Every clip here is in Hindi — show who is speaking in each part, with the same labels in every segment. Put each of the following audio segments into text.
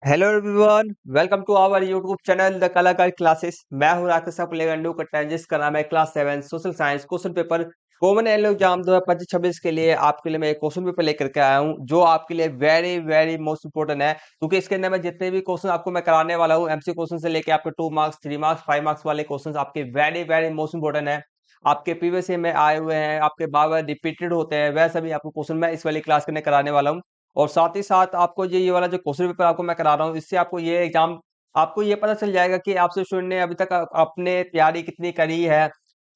Speaker 1: Hello everyone, welcome to our YouTube channel the Kalakar classes. मैं हूं राकेश प्लेगंडू का जिसका नाम है class 7 social science question paper common exam 2025-26 के लिए आपके लिए मैं एक क्वेश्चन पेपर लेकर के आया हूं जो आपके लिए वेरी वेरी मोस्ट इंपोर्टेंट है, क्योंकि इसके अंदर मैं जितने भी क्वेश्चन आपको मैं कराने वाला हूं एमसी क्वेश्चन से लेके आपके 2 मार्क्स 3 मार्क्स 5 मार्क्स वाले क्वेश्चन आपके वेरी वेरी मोस्ट इंपोर्टेंट है। आपके प्रीवियस ईयर में आए हुए हैं, आपके बार बार रिपीटेड होते हैं, वह सभी आपको क्वेश्चन मैं इस वाली क्लास के कराने वाला हूँ। और साथ ही साथ आपको ये वाला जो क्वेश्चन पेपर आपको मैं करा रहा हूँ, इससे आपको ये एग्जाम आपको ये पता चल जाएगा कि आपसे स्टूडेंट ने अभी तक अपने तैयारी कितनी करी है।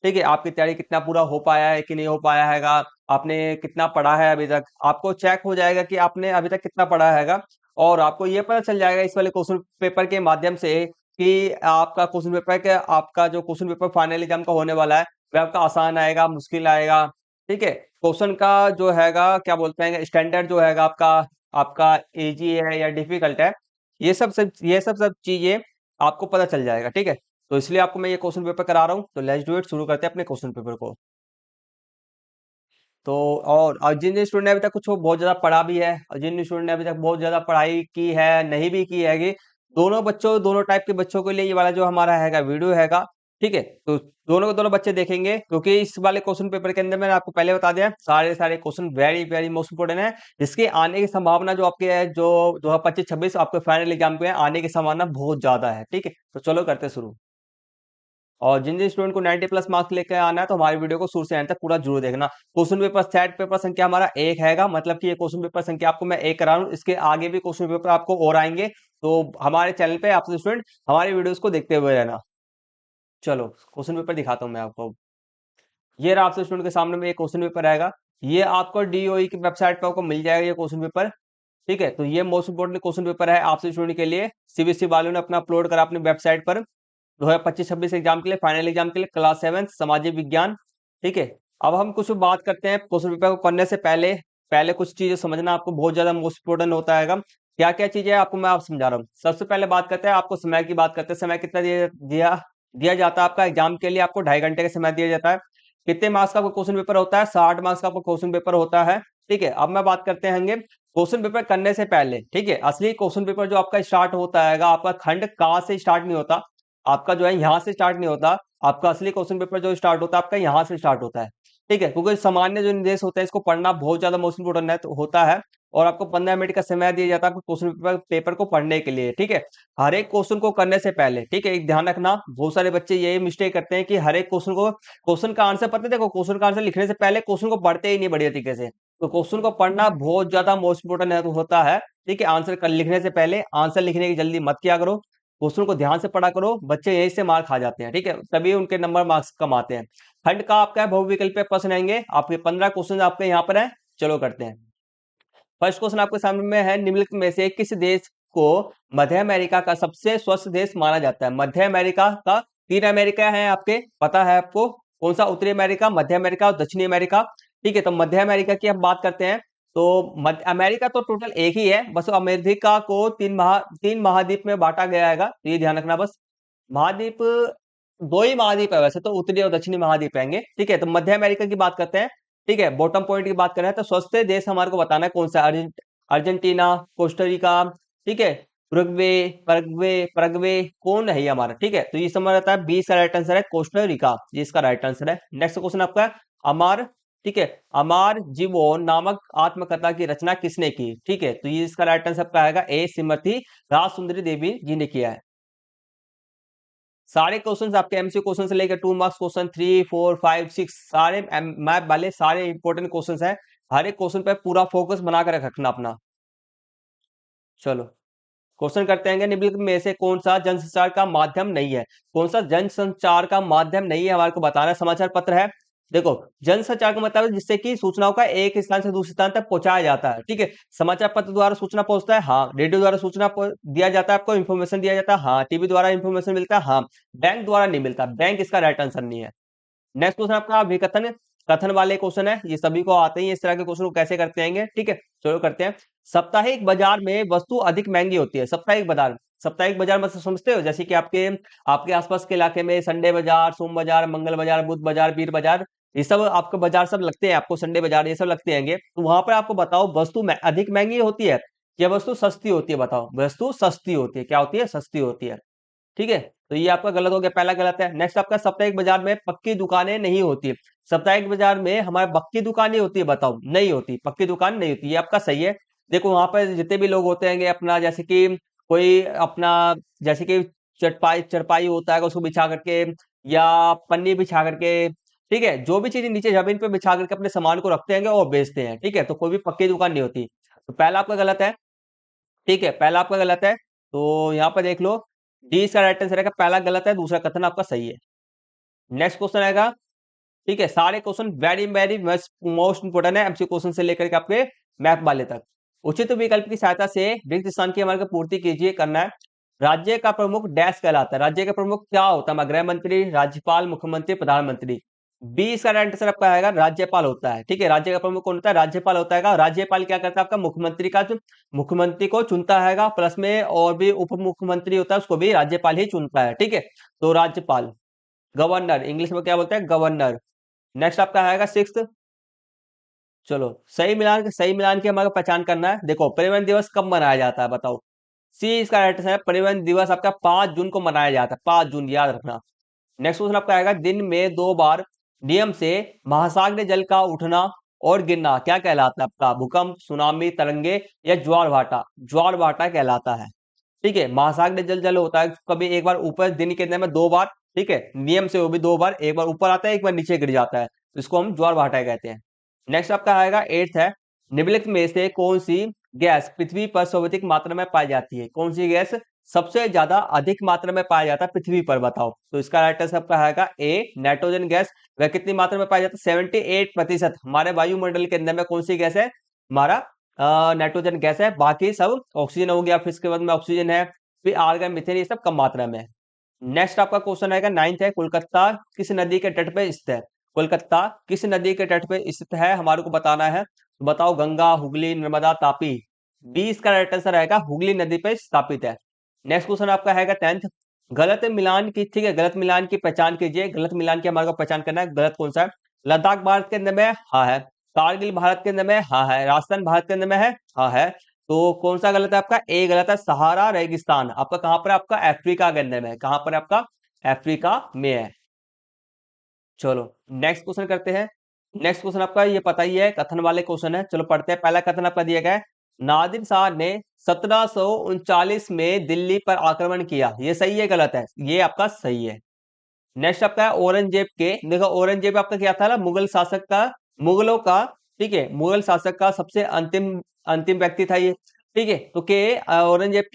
Speaker 1: ठीक है, आपकी तैयारी कितना पूरा हो पाया है कि नहीं हो पाया हैगा, आपने कितना पढ़ा है अभी तक, आपको चेक हो जाएगा कि आपने अभी तक कितना पढ़ा हैगा। और आपको ये पता चल जाएगा इस वाले क्वेश्चन पेपर के माध्यम से कि आपका क्वेश्चन पेपर के आपका जो क्वेश्चन पेपर फाइनल एग्जाम का होने वाला है वह आपका आसान आएगा, मुश्किल आएगा। ठीक है, क्वेश्चन का जो हैगा क्या बोलते हैं स्टैंडर्ड जो हैगा आपका आपका इजी है या डिफिकल्ट है, ये सब चीजें आपको पता चल जाएगा। ठीक है, तो इसलिए आपको मैं ये क्वेश्चन पेपर करा रहा हूँ। तो लेट्स डू इट, शुरू करते हैं अपने क्वेश्चन पेपर को। तो और जिन जिन स्टूडेंट ने अभी तक कुछ बहुत ज्यादा पढ़ा भी है और जिन स्टूडेंट ने अभी तक बहुत ज्यादा पढ़ाई की है नहीं भी की हैगी, दोनों टाइप के बच्चों के लिए ये वाला जो हमारा हैगा वीडियो हैगा। ठीक है, तो दोनों के दोनों बच्चे देखेंगे, क्योंकि इस वाले क्वेश्चन पेपर के अंदर मैंने आपको पहले बता दिया सारे सारे question very very most important है, जिसके आने की संभावना जो आपके है जो 2025-26 आपके फाइनल एग्जाम पे आने की संभावना बहुत ज्यादा है। ठीक है, तो चलो करते हैं शुरू। और जिन जिन स्टूडेंट को 90 प्लस मार्क्स लेकर आना है तो हमारी वीडियो को शुरू से एंड तक पूरा जरूर देखना। क्वेश्चन पेपर सेट पेपर संख्या हमारा एक हैगा, मतलब कि ये क्वेश्चन पेपर संख्या आपको मैं एक करा रहा हूँ, इसके आगे भी क्वेश्चन पेपर आपको और आएंगे। तो हमारे चैनल पे आपसे स्टूडेंट हमारी वीडियोस को देखते हुए रहना। चलो क्वेश्चन पेपर दिखाता हूँ मैं आपको। ये रहा आपसे स्टूडेंट के सामने में एक क्वेश्चन पेपर आएगा। ये आपको डीओई की वेबसाइट पर आपको मिल जाएगा ये क्वेश्चन पेपर। ठीक है, तो ये मोस्ट इंपोर्टेंट क्वेश्चन पेपर है आपसे स्टूडेंट के लिए। सीबीएसई वालों ने अपना अपलोड करा अपनी वेबसाइट पर 2025-26 एग्जाम के लिए, फाइनल एग्जाम के लिए, क्लास 7 सामाजिक विज्ञान। ठीक है, अब हम कुछ बात करते हैं क्वेश्चन पेपर को करने से पहले। पहले कुछ चीजें समझना आपको बहुत ज्यादा मोस्ट इंपोर्टेंट होता है। क्या क्या चीजें आपको मैं आप समझा रहा हूँ। सबसे पहले बात करते हैं, आपको समय की बात करते हैं। समय कितना दिया दिया दिया जाता है आपका एग्जाम के लिए, आपको 2.5 घंटे का समय दिया जाता है। कितने मार्क्स का क्वेश्चन पेपर होता है? 60 मार्क्स का क्वेश्चन पेपर होता है। ठीक है, अब मैं बात करते हैं क्वेश्चन पेपर करने से पहले। ठीक है, असली क्वेश्चन पेपर जो आपका स्टार्ट होता है, आपका खंड का से स्टार्ट नहीं होता, आपका जो है यहाँ से स्टार्ट नहीं होता। आपका असली क्वेश्चन पेपर जो स्टार्ट होता है आपका यहाँ से स्टार्ट होता है। ठीक है, क्योंकि सामान्य जो निर्देश होता है इसको पढ़ना बहुत ज्यादा मोस्ट इंपोर्टेंट है, तो होता है। और आपको 15 मिनट का समय दिया जाता है आपको क्वेश्चन पेपर को पढ़ने के लिए। ठीक है, हर एक क्वेश्चन को करने से पहले, ठीक है, एक ध्यान रखना, बहुत सारे बच्चे यही मिस्टेक करते हैं कि हर एक क्वेश्चन का आंसर पता है, देखो क्वेश्चन का आंसर लिखने से पहले क्वेश्चन को पढ़ते ही नहीं बढ़िया तरीके से। तो क्वेश्चन को पढ़ना बहुत ज्यादा मोस्ट इंपोर्टेंट होता है। ठीक है, आंसर लिखने से पहले आंसर लिखने की जल्दी मत किया करो, क्वेश्चन को ध्यान से पढ़ा करो। बच्चे यही से मार्क खा जाते हैं, ठीक है, तभी उनके नंबर मार्क्स कम आते हैं। खंड का आपका है बहुविकल्पीय प्रश्न आएंगे, आपके 15 क्वेश्चन आपके यहाँ पर है। चलो करते हैं। फर्स्ट क्वेश्चन आपके सामने में है, निम्नलिखित में से किस देश को मध्य अमेरिका का सबसे स्वस्थ देश माना जाता है? मध्य अमेरिका का 3 अमेरिका है आपके, पता है आपको कौन सा? उत्तरी अमेरिका, मध्य अमेरिका और दक्षिणी अमेरिका। ठीक है, तो मध्य अमेरिका की हम बात करते हैं। तो मध्य अमेरिका तो टोटल एक ही है, बस अमेरिका को तीन महाद्वीप में बांटा गया है, तो ये ध्यान रखना बस। महाद्वीप दो ही महाद्वीप है वैसे तो, उत्तरी और दक्षिणी महाद्वीप आएंगे। ठीक है, तो मध्य अमेरिका की बात करते हैं। ठीक है, बॉटम पॉइंट की बात करें तो स्वस्थ देश हमारे को बताना है कौन सा? अर्जेंटीना, कोस्टारिका, ठीक है, उरुग्वे, परग्वे परग्वे कौन है ये हमारा? ठीक है, तो ये समझ आता है 20 का राइट आंसर है कोस्टारिका, ये इसका राइट आंसर है। नेक्स्ट क्वेश्चन आपका है, अमर, ठीक है, अमर जीवो नामक आत्मकथा की रचना किसने की? ठीक है, तो ये इसका राइट आंसर आपका आएगा ए, श्रीमती राज सुंदरी देवी जी ने किया है। सारे क्वेश्चंस आपके एमसीक्यू क्वेश्चन से लेकर 2 मार्क्स क्वेश्चन 3 4 5 6 सारे मैप वाले सारे इंपॉर्टेंट क्वेश्चंस हैं। हर एक क्वेश्चन पे पूरा फोकस बना कर रखना अपना। चलो क्वेश्चन करते हैं, निम्नलिखित में से कौन सा जनसंचार का माध्यम नहीं है? कौन सा जनसंचार का माध्यम नहीं है हमारे को बताना है। समाचार पत्र है। देखो, जनसंचार का मतलब है जिससे कि सूचनाओं का एक स्थान से दूसरे स्थान तक पहुंचाया जाता है। ठीक है, समाचार पत्र द्वारा सूचना पहुंचता है, हाँ। रेडियो द्वारा सूचना दिया जाता है, आपको इन्फॉर्मेशन दिया जाता है, हाँ। टीवी द्वारा इन्फॉर्मेशन मिलता है, हाँ। बैंक द्वारा नहीं मिलता, बैंक इसका राइट आंसर नहीं है। नेक्स्ट क्वेश्चन आपका विकथन कथन वाले क्वेश्चन है, ये सभी को आते ही इस तरह के क्वेश्चन को कैसे करते हैं। ठीक है, चलो करते हैं। साप्ताहिक बाजार में वस्तु अधिक महंगी होती है। साप्ताहिक बाजार मतलब समझते हो, जैसे कि आपके आपके आसपास के इलाके में संडे बाजार, सोम बाजार, मंगल बाजार, बुध बाजार, वीर बाजार, ये सब आपको बाजार सब लगते हैं, आपको संडे बाजार ये सब लगते हैं। तो वहां पर आपको बताओ वस्तु में अधिक महंगी होती है, यह वस्तु सस्ती होती है, बताओ वस्तु सस्ती होती है, क्या होती है, सस्ती होती है। ठीक है, तो ये आपका गलत हो गया, पहला गलत है। नेक्स्ट आपका साप्ताहिक बाजार में पक्की दुकानें नहीं होती। साप्ताहिक बाजार में हमारे पक्की दुकानें होती है, बताओ नहीं होती, पक्की दुकान नहीं होती, ये आपका सही है। देखो वहां पर जितने भी लोग होते हैं अपना, जैसे कि कोई अपना, जैसे कि चटपाई चरपाई होता है उसको बिछा करके, या पन्नी बिछा करके, ठीक है, जो भी चीज नीचे जमीन पे बिछा करके अपने सामान को रखते हैं और बेचते हैं, ठीक है, तो कोई भी पक्की दुकान नहीं होती। तो पहला आपका गलत है, ठीक है, पहला आपका गलत है। तो यहाँ पर देख लो, डी इसका राइट आंसर रहेगा, पहला गलत है, दूसरा कथन आपका सही है। नेक्स्ट क्वेश्चन आएगा, ठीक है, सारे question very very most important है, एमसी क्वेश्चन से लेकर के आपके मैथ वाले तक। उचित विकल्प की सहायता से रिक्त स्थान की हमारे को पूर्ति कीजिए, करना है। राज्य का प्रमुख डैश कहलाता है, राज्य का प्रमुख क्या होता है, गृह मंत्री, राज्यपाल, मुख्यमंत्री, प्रधानमंत्री। बी इसका राइट आंसर आपका आएगा, राज्यपाल होता है, ठीक है, राज्य का प्रमुख कौन होता है, राज्यपाल होता है। राज्यपाल क्या करता है, आपका मुख्यमंत्री का जो मुख्यमंत्री को चुनता है, प्लस में और भी उप मुख्यमंत्री होता है, उसको भी राज्यपाल ही चुनता है, ठीक है, तो राज्यपाल। गवर्नर इंग्लिश में क्या बोलते हैं, गवर्नर। नेक्स्ट आपका आएगा सिक्स्थ, चलो सही मिलान की हमारे पहचान करना है। देखो परिवहन दिवस कब मनाया जाता है, बताओ। सी इसका राइट आंसर है, परिवहन दिवस आपका 5 जून को मनाया जाता है, 5 जून, याद रखना। नेक्स्ट क्वेश्चन आपका आएगा, दिन में 2 बार नियम से महासागर जल का उठना और गिरना क्या कहलाता है, आपका भूकंप, सुनामी, तरंगे या ज्वार भाटा। ज्वार भाटा कहलाता है, ठीक है। महासागर जल जल होता है कभी एक बार ऊपर, दिन के अंदर में 2 बार, ठीक है, नियम से वो भी 2 बार, एक बार ऊपर आता है, एक बार नीचे गिर जाता है, तो इसको हम ज्वार भाटा कहते हैं। नेक्स्ट आपका आएगा एट्थ है, निम्नलिखित में से कौन सी गैस पृथ्वी पर सर्वाधिक मात्रा में पाई जाती है, कौन सी गैस सबसे ज्यादा अधिक मात्रा में पाया जाता है पृथ्वी पर, बताओ। तो इसका राइट आंसर आपका आएगा ए, नाइट्रोजन गैस। वह कितनी मात्रा में पाया जाता है, 78% हमारे वायुमंडल के अंदर में कौन सी गैस है, हमारा नाइट्रोजन गैस है, बाकी सब ऑक्सीजन हो गया, फिर इसके बाद में ऑक्सीजन है, फिर आर्गन, मीथेन, ये सब कम मात्रा में है। नेक्स्ट आपका क्वेश्चन आएगा नाइन्थ है, कोलकाता किस नदी के तट पे स्थित है, कोलकाता किस नदी के तट पे स्थित है हमारे को बताना है, तो बताओ गंगा, हुगली, नर्मदा, तापी। बी इसका राइट आंसर आएगा, हुगली नदी पे स्थापित है। नेक्स्ट क्वेश्चन आपका है 10th, गलत मिलान की, ठीक है, गलत मिलान की पहचान कीजिए, गलत मिलान की हमारे को पहचान करना है, गलत कौन सा है। लद्दाख भारत के अंदर में, हाँ है। कारगिल भारत के अंदर में, हाँ है। राजस्थान भारत के अंदर में है, हाँ है। तो कौन सा गलत है आपका, ए गलत है। सहारा रेगिस्तान आपका कहां पर है, आपका अफ्रीका के अंदर में है, कहां पर है आपका, अफ्रीका में है। चलो नेक्स्ट क्वेश्चन करते हैं। नेक्स्ट क्वेश्चन आपका ये पता ही है, कथन वाले क्वेश्चन है, चलो पढ़ते हैं। पहला कथन आपका दिया गया है, नादिर शाह ने 1739 में दिल्ली पर आक्रमण किया, ये सही है गलत है, ये आपका सही है। नेक्स्ट आपका है औरंगजेब के, देखो औरंगजेब आपका क्या था ना, मुगल शासक का, मुगलों का, ठीक है, मुगल शासक का सबसे अंतिम अंतिम व्यक्ति था ये, ठीक है। तो के औरंगजेब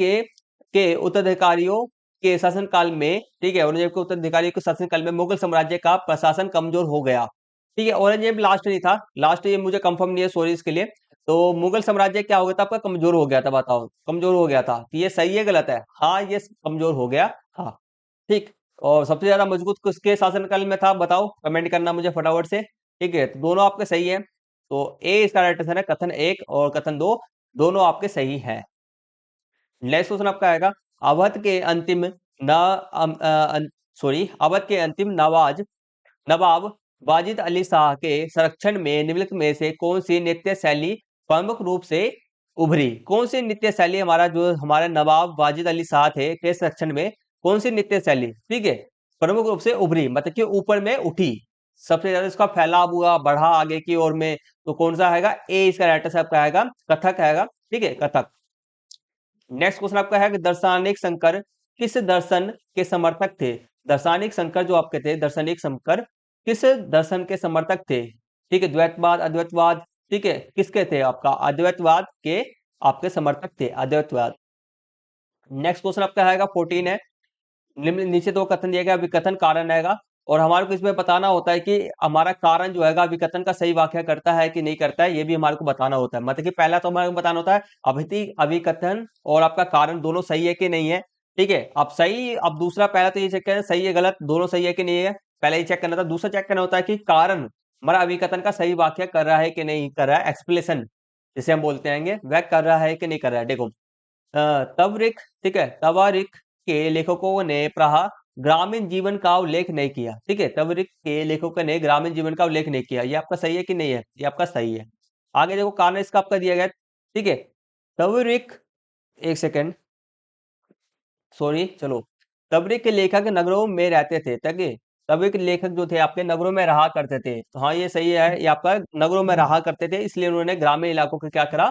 Speaker 1: के उत्तराधिकारियों के शासन काल में, ठीक है, औरंगजेब के उत्तराधिकारियों के शासन काल में मुगल साम्राज्य का प्रशासन कमजोर हो गया, ठीक है। औरंगजेब लास्ट नहीं था, लास्ट ये मुझे कंफर्म नहीं है, सॉरी इसके लिए। तो मुगल साम्राज्य क्या हो गया था आपका, कमजोर हो गया था, बताओ कमजोर हो गया था, तो ये सही है गलत है, हाँ ये कमजोर हो गया, हाँ, ठीक। और सबसे ज्यादा मजबूत किसके शासनकाल में था, बताओ, कमेंट करना मुझे फटाफट से, ठीक है। तो दोनों आपके सही है, तो ए इसका राइट आंसर है, कथन 1 और कथन 2 दोनों आपके सही है। नेक्स्ट क्वेश्चन आपका आएगा, अवध के अंतिम सॉरी, अवध के अंतिम नवाब वाजिद अली शाह के संरक्षण में निम्नलिखित में से कौन सी नृत्य शैली प्रमुख रूप से उभरी, कौन सी नृत्य शैली हमारा जो हमारे नवाब वाजिद अली शाह थे के संरक्षण में, कौन सी नृत्य शैली, ठीक है, प्रमुख रूप से उभरी, मतलब कि ऊपर में उठी, सबसे ज्यादा इसका फैलाव हुआ, बढ़ा आगे की ओर में, तो कौन सा आएगा, ए इसका राइट आंसर आपका आएगा, कथक आएगा, ठीक है, कथक। नेक्स्ट क्वेश्चन आपका है कि दार्शनिक शंकर किस दर्शन के समर्थक थे, दार्शनिक शंकर जो आपके थे, दार्शनिक शंकर किस दर्शन के समर्थक थे, ठीक है, द्वैतवाद, अद्वैतवाद, ठीक है, किसके थे, आपका अद्वैतवाद के आपके समर्थक थे, अद्वैतवाद। नेक्स्ट क्वेश्चन आपका आएगा 14 है, निम्न नीचे दो कथन दिया गया, विकथन कारण आएगा, और हमारे को इसमें बताना होता है कि हमारा कारण जो है विकथन का सही व्याख्या करता है कि नहीं करता है, ये भी हमारे को बताना होता है। मतलब कि पहला तो हमारे को बताना होता है अभिकथन और आपका कारण दोनों सही है कि नहीं है, ठीक है। अब सही, अब दूसरा, पहला तो ये चेक करना सही है गलत दोनों सही है कि नहीं है, पहले ही चेक करना था। दूसरा चेक करना होता है कि कारण हमारा अभिकथन का सही व्याख्या कर रहा है कि नहीं कर रहा है, एक्सप्लेनेशन जिसे हम बोलते हैं वह कर रहा है कि नहीं कर रहा है। देखो तवरिक, ठीक है, तवारिक के लेखकों ने प्राह ग्रामीण जीवन का उल्लेख नहीं किया, ठीक है, तवरिक के लेखकों ने ग्रामीण जीवन का उल्लेख नहीं किया, ये आपका सही है कि नहीं है, ये आपका सही है। आगे देखो कारण इसका आपका दिया गया, ठीक है, तवरिक, एक सेकेंड, सॉरी, चलो। तबरिक के लेखक नगरों में रहते थे, ताकि तबरिक के लेखक जो थे आपके नगरों में रहा करते थे। तो हाँ, ये सही है, ये आपका नगरों में रहा करते थे, इसलिए उन्होंने ग्रामीण इलाकों को क्या करा,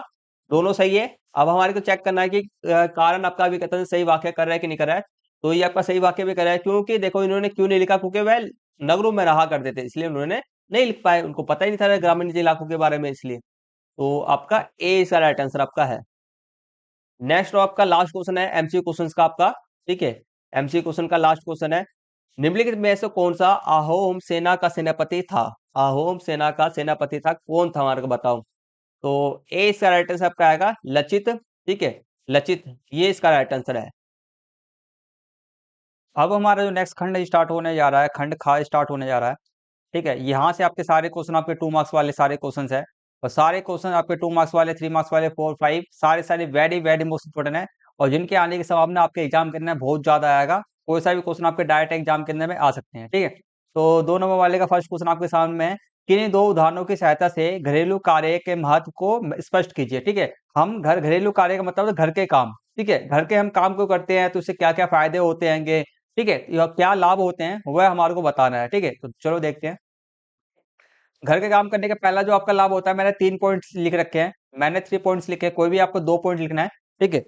Speaker 1: दोनों सही है। अब हमारे को चेक करना है कि कारण आपका अभी कहते हैं सही वाक्य कर रहा है कि नहीं कर रहा है। तो ये आपका सही वाक्य भी कर रहा है, क्योंकि देखो इन्होंने क्यों नहीं लिखा, क्योंकि वह नगरों में रहा करते थे, इसलिए उन्होंने नहीं लिख पाए, उनको पता ही नहीं था ग्रामीण इलाकों के बारे में, इसलिए। तो आपका ए इसका राइट आंसर आपका है। नेक्स्ट आपका लास्ट क्वेश्चन है एमसीक्यू क्वेश्चंस का आपका, ठीक है। एमसीक्यू क्वेश्चन का लास्ट क्वेश्चन है, निम्नलिखित में से कौन सा अहोम सेना का सेनापति था? अहोम सेना का सेनापति था, कौन था हमारे को बताओ। तो ए इसका राइट आंसर आपका आएगा लचित, ठीक है, लचित, ये इसका राइट आंसर है। अब हमारा जो नेक्स्ट खंड स्टार्ट होने जा रहा है, खंड खा स्टार्ट होने जा रहा है, ठीक है। यहाँ से आपके सारे क्वेश्चन आपके 2 मार्क्स वाले सारे क्वेश्चन है, और सारे क्वेश्चन आपके 2 मार्क्स वाले, 3 मार्क्स वाले, 4 5 सारे सारे वेरी वेरी मोस्ट इंपोर्टेंट है, और जिनके आने की संभावना आपके एग्जाम के अंदर बहुत ज्यादा आएगा। कोई सा भी क्वेश्चन आपके डायरेक्ट एग्जाम के अंदर में आ सकते हैं, ठीक है। तो 2 नंबर वाले का फर्स्ट क्वेश्चन आपके सामने है, किन्हीं 2 उदाहरणों की सहायता से घरेलू कार्य के महत्व को स्पष्ट कीजिए, ठीक है। हम घरेलू कार्य का मतलब घर के काम, ठीक है, घर के हम काम को करते हैं तो उससे क्या क्या फायदे होते हैं, ठीक है, या क्या लाभ होते हैं वह हमारे को बताना है, ठीक है। तो चलो देखते हैं। घर के काम करने का पहला जो आपका लाभ होता है, मैंने 3 पॉइंट्स लिख रखे हैं, मैंने 3 पॉइंट्स लिखे हैं, कोई भी आपको 2 पॉइंट लिखना है, ठीक है।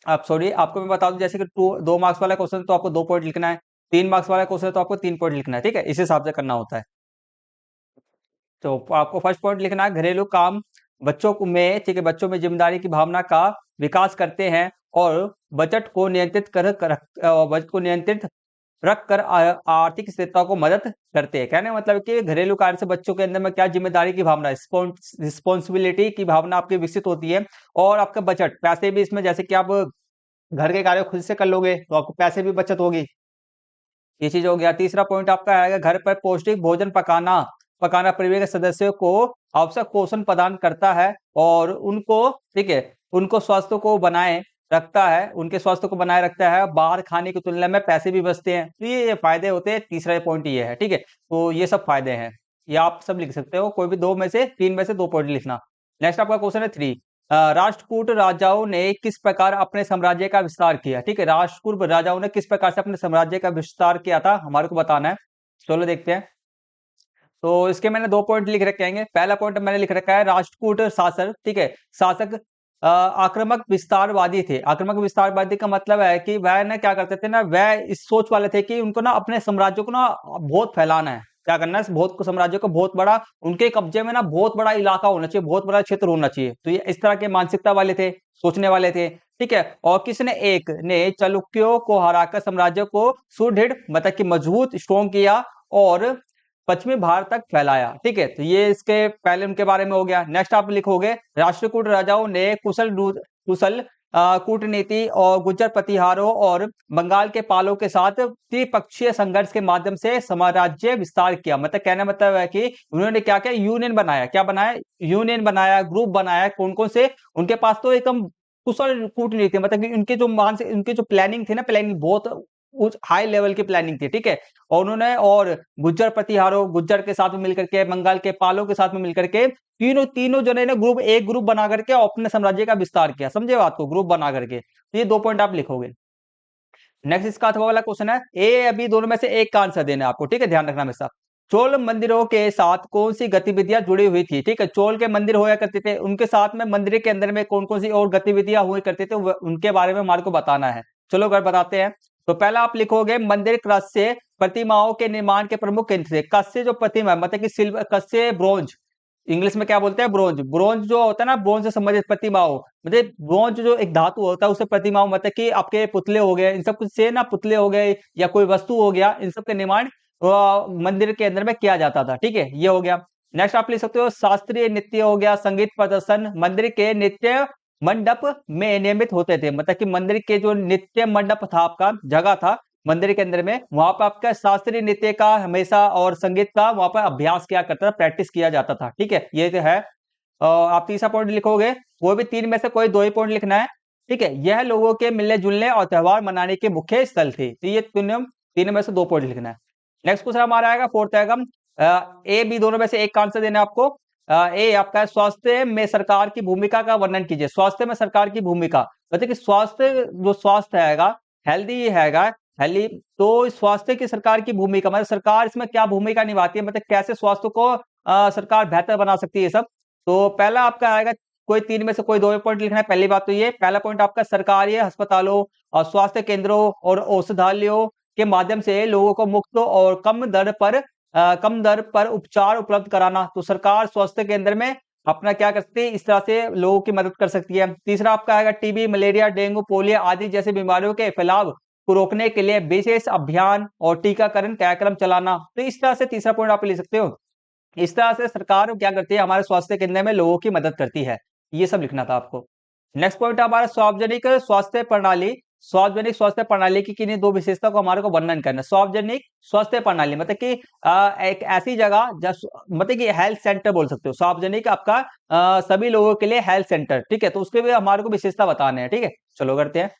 Speaker 1: आप सॉरी, आपको मैं बता दूं, जैसे कि 2 मार्क्स वाला क्वेश्चन तो आपको 2 पॉइंट लिखना है, 3 मार्क्स वाला क्वेश्चन तो आपको 3 पॉइंट लिखना है, ठीक है, इस हिसाब से करना होता है। तो आपको फर्स्ट पॉइंट लिखना है, घरेलू काम बच्चों को में, ठीक है, बच्चों में जिम्मेदारी की भावना का विकास करते हैं, और बजट को नियंत्रित रख कर आर्थिक स्थिरता को मदद करते हैं। कहने का मतलब कि घरेलू कार्य से बच्चों के अंदर में क्या जिम्मेदारी की भावना, रिस्पॉन्सिबिलिटी की भावना आपकी विकसित होती है, और आपका बजट पैसे भी इसमें, जैसे कि आप घर के कार्य खुद से कर लोगे तो आपको पैसे भी बचत होगी, ये चीज हो गया। तीसरा पॉइंट आपका आएगा, घर पर पौष्टिक भोजन पकाना पकाना परिवार के सदस्यों को आवश्यक पोषण प्रदान करता है, और उनको, ठीक है, उनको स्वास्थ्य को बनाए रखता है, उनके स्वास्थ्य को बनाए रखता है, बाहर खाने की तुलना में पैसे भी बचते हैं, तो ये फायदे होते हैं। तीसरा पॉइंट ये है, ठीक है, तो ये सब फायदे हैं, ये आप सब लिख सकते हो, कोई भी 2 में से 3 में से 2 पॉइंट लिखना। नेक्स्ट आपका क्वेश्चन है 3, राष्ट्रकूट राजाओं ने किस प्रकार अपने साम्राज्य का विस्तार किया, ठीक है, राष्ट्रकूट राजाओं ने किस प्रकार से अपने साम्राज्य का विस्तार किया था, हमारे को बताना है। चलो देखते हैं। तो इसके मैंने 2 पॉइंट लिख रखे हैं। पहला पॉइंट मैंने लिख रखा है, राष्ट्रकूट शासक, ठीक है, शासक आक्रामक विस्तारवादी थे। आक्रामक विस्तारवादी का मतलब है कि वह ना क्या करते थे ना, वह इस सोच वाले थे कि उनको ना अपने साम्राज्य को ना बहुत फैलाना है, क्या करना है, बहुत को साम्राज्य को बहुत बड़ा, उनके कब्जे में ना बहुत बड़ा इलाका होना चाहिए, बहुत बड़ा क्षेत्र होना चाहिए। तो ये इस तरह के मानसिकता वाले थे, सोचने वाले थे, ठीक है। और किसने, एक ने चालुक्यों को हराकर साम्राज्य को सुदृढ़, मतलब कि मजबूत, स्ट्रॉन्ग किया, और पश्चिमी भारत तक फैलाया, ठीक है। तो ये इसके पहले उनके बारे में हो गया। नेक्स्ट आप लिखोगे, राष्ट्रकूट राजाओं ने कुशल कूटनीति और गुज्जर प्रतिहारों और बंगाल के पालों के साथ त्रिपक्षीय संघर्ष के माध्यम से साम्राज्य विस्तार किया। मतलब कहने मतलब है कि उन्होंने क्या क्या यूनियन बनाया, क्या बनाया, यूनियन बनाया, ग्रुप बनाया, कौन कौन से, उनके पास तो एकदम कुशल कूटनीति, मतलब कि उनके जो मानसिक, उनकी जो प्लानिंग थी ना, प्लानिंग बहुत उच्च हाई लेवल की प्लानिंग थी, ठीक है। और उन्होंने, और गुज्जर प्रतिहारों, गुज्जर के साथ में मिलकर के, बंगाल के पालों के साथ में मिलकर के, तीनों तीनों जने ने ग्रुप, एक ग्रुप बना करके अपने साम्राज्य का विस्तार किया, समझे बात को, ग्रुप बना करके। तो ये 2 पॉइंट आप लिखोगे। नेक्स्ट इसका अथवा वाला क्वेश्चन है, ए अभी दोनों में से एक का आंसर देना है आपको, ठीक है, ध्यान रखना हमेशा। चोल मंदिरों के साथ कौन सी गतिविधियां जुड़ी हुई थी, ठीक है, चोल के मंदिर होया करते थे, उनके साथ में मंदिर के अंदर में कौन कौन सी और गतिविधियां हुआ करते थे, उनके बारे में हमारे को बताना है। चलो अगर बताते हैं, तो पहला आप लिखोगे, मंदिर कस्य प्रतिमाओं के निर्माण के प्रमुख केंद्र थे। कस्य जो प्रतिमा है, मतलब कि सिल्वर, कस्य ब्रोंज, इंग्लिश में क्या बोलते हैं, ब्रोंज। ब्रोंज जो होता है ना, ब्रोंज से संबंधित प्रतिमाओं, मतलब ब्रोंज जो एक धातु होता है, उसे प्रतिमाओं, मतलब कि आपके पुतले हो गए, इन सब कुछ से ना, पुतले हो गए या कोई वस्तु हो गया, इन सब का निर्माण मंदिर के अंदर में किया जाता था, ठीक है, ये हो गया। नेक्स्ट आप लिख सकते हो, शास्त्रीय नृत्य हो गया, संगीत प्रदर्शन मंदिर के नृत्य मंडप में नियमित होते थे। मतलब कि मंदिर के जो नृत्य मंडप था, आपका जगह था मंदिर के अंदर में, वहां पर आपका शास्त्रीय नृत्य का हमेशा, और संगीत का वहां पर अभ्यास किया करता था, प्रैक्टिस किया जाता था, ठीक है, ये जो है। आप तीसरा पॉइंट लिखोगे, कोई भी 3 में से कोई 2 ही पॉइंट लिखना है, ठीक है। यह लोगों के मिलने जुलने और त्योहार मनाने के मुख्य स्थल थे। तो ये तीन में से 2 पॉइंट लिखना है। नेक्स्ट क्वेश्चन हमारा आएगा, फोर्थ आएगा, ए बी दोनों में से एक का आंसर देना है आपको। ए आपका स्वास्थ्य में सरकार की भूमिका का वर्णन कीजिए। स्वास्थ्य में सरकार की भूमिका मतलब कि स्वास्थ्य हैगा, हेल्दी हैगा, हेल्दी, तो स्वास्थ्य की सरकार की भूमिका मतलब सरकार इसमें क्या भूमिका निभाती है, मतलब कैसे स्वास्थ्य को सरकार बेहतर बना सकती है ये सब। तो पहला आपका आएगा, कोई 3 में से कोई 2 पॉइंट लिखना है। पहली बात तो ये, पहला पॉइंट आपका सरकारी अस्पतालों और स्वास्थ्य केंद्रों और औषधालयों के माध्यम से लोगों को मुफ्त और कम दर पर उपचार उपलब्ध कराना। तो सरकार स्वास्थ्य केंद्र में अपना क्या कर सकती है, इस तरह से लोगों की मदद कर सकती है। तीसरा आपका आएगा टीबी, मलेरिया, डेंगू, पोलियो आदि जैसे बीमारियों के फैलाव को रोकने के लिए विशेष अभियान और टीकाकरण कार्यक्रम चलाना। तो इस तरह से तीसरा पॉइंट आप ले सकते हो। इस तरह से सरकार क्या करती है, हमारे स्वास्थ्य केंद्र में लोगों की मदद करती है। ये सब लिखना था आपको। नेक्स्ट पॉइंट हमारा सार्वजनिक स्वास्थ्य प्रणाली। सार्वजनिक स्वास्थ्य प्रणाली की किन्हीं दो विशेषता को हमारे को वर्णन करना है। सार्वजनिक स्वास्थ्य प्रणाली मतलब कि एक ऐसी जगह मतलब कि हेल्थ सेंटर बोल सकते हो। सार्वजनिक आपका सभी लोगों के लिए हेल्थ सेंटर, ठीक है। तो उसके भी हमारे को विशेषता बताने हैं, ठीक है। चलो करते हैं।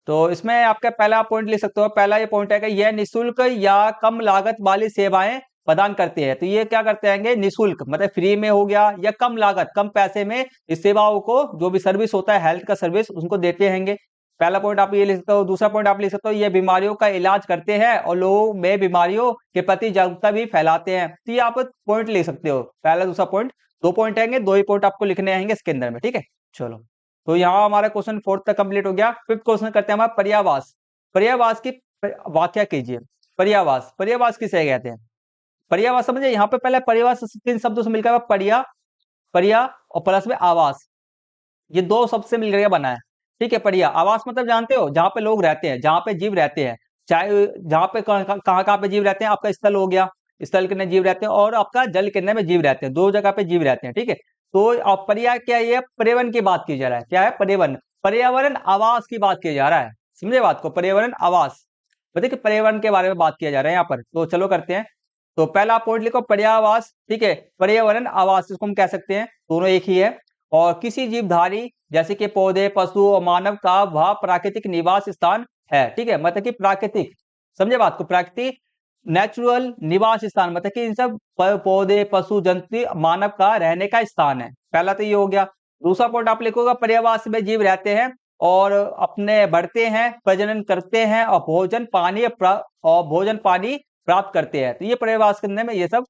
Speaker 1: तो इसमें आपका पहला पॉइंट लिख सकते हो। पहला ये पॉइंट है कि यह निशुल्क या कम लागत वाली सेवाएं प्रदान करते हैं। तो ये क्या करते हैं, निशुल्क मतलब फ्री में हो गया, या कम लागत कम पैसे में इस सेवाओं को, जो भी सर्विस होता है हेल्थ का सर्विस, उनको देते हैंगे। पहला पॉइंट आप ये लिख सकते हो। दूसरा पॉइंट आप लिख सकते हो, ये बीमारियों का इलाज करते हैं और लोगों में बीमारियों के प्रति जागरूकता भी फैलाते हैं। तो ये आप पॉइंट लिख सकते हो, पहला दूसरा पॉइंट। 2 पॉइंट आएंगे, 2 ही पॉइंट आपको लिखने आएंगे इसके अंदर में, ठीक है। चलो, तो यहाँ हमारा क्वेश्चन 4 तक कंप्लीट हो गया। 5th क्वेश्चन करते हैं हमारा पर्यावास। पर्यावास की व्याख्या कीजिए। पर्यावास, पर्यावास किसे कहते हैं? पर्यावास समझे, यहाँ पे पहले पर्यावास 3 शब्दों से मिलकर पर्या और प्लस में आवास, ये 2 शब्द से मिलकर बना है, ठीक है। पर्या आवास मतलब जानते हो, जहाँ पे लोग रहते हैं, जहाँ पे जीव रहते हैं, चाहे जहाँ पे कहाँ पे जीव रहते हैं। आपका स्थल हो गया, स्थल के अंदर जीव रहते हैं, और आपका जल के अंदर में जीव रहते हैं। 2 जगह पे जीव रहते हैं, ठीक है। तो अब पर्या क्या है, ये पर्यावरण की बात की जा रहा है। क्या है? पर्यावरण, पर्यावरण आवास की बात की जा रहा है। समझे बात को? पर्यावरण आवास मतलब कि पर्यावरण के बारे में बात किया जा रहा है यहाँ पर। तो चलो करते हैं। तो पहला पॉइंट लिखो पर्यावास, ठीक है। पर्यावरण आवास इसको हम कह सकते हैं, दोनों एक ही है। और किसी जीवधारी जैसे कि पौधे, पशु और मानव का वह प्राकृतिक निवास स्थान है, ठीक है। मतलब कि प्राकृतिक, समझे बात को? प्राकृतिक नेचुरल निवास स्थान मतलब कि इन सब पौधे, पशु, जंतु, मानव का रहने का स्थान है। पहला तो ये हो गया। दूसरा पॉइंट आप लिखोगे, पर्यावास में जीव रहते हैं और अपने बढ़ते हैं, प्रजनन करते हैं और भोजन पानी प्राप्त करते हैं। तो ये पर्यावास करने में ये सब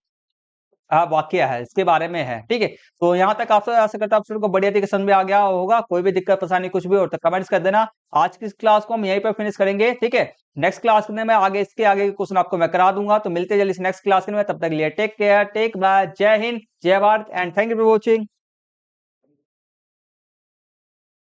Speaker 1: वाक्य है, इसके बारे में है, ठीक है। तो यहाँ तक आपसे आशा करता हूँ आप सबको बढ़िया तरीके समझ में आ गया होगा। कोई भी दिक्कत परेशानी कुछ भी हो तो कमेंट्स कर देना। आज की इस क्लास को हम यहीं पर फिनिश करेंगे, ठीक है। नेक्स्ट क्लास में मैं आगे इसके आगे के क्वेश्चन आपको मैं करा दूंगा। तो मिलते हैं जल्दी नेक्स्ट क्लास में, तब तक लिए टेक केयर, टेक बाय, जय हिंद, जय Bharat and thank you for watching.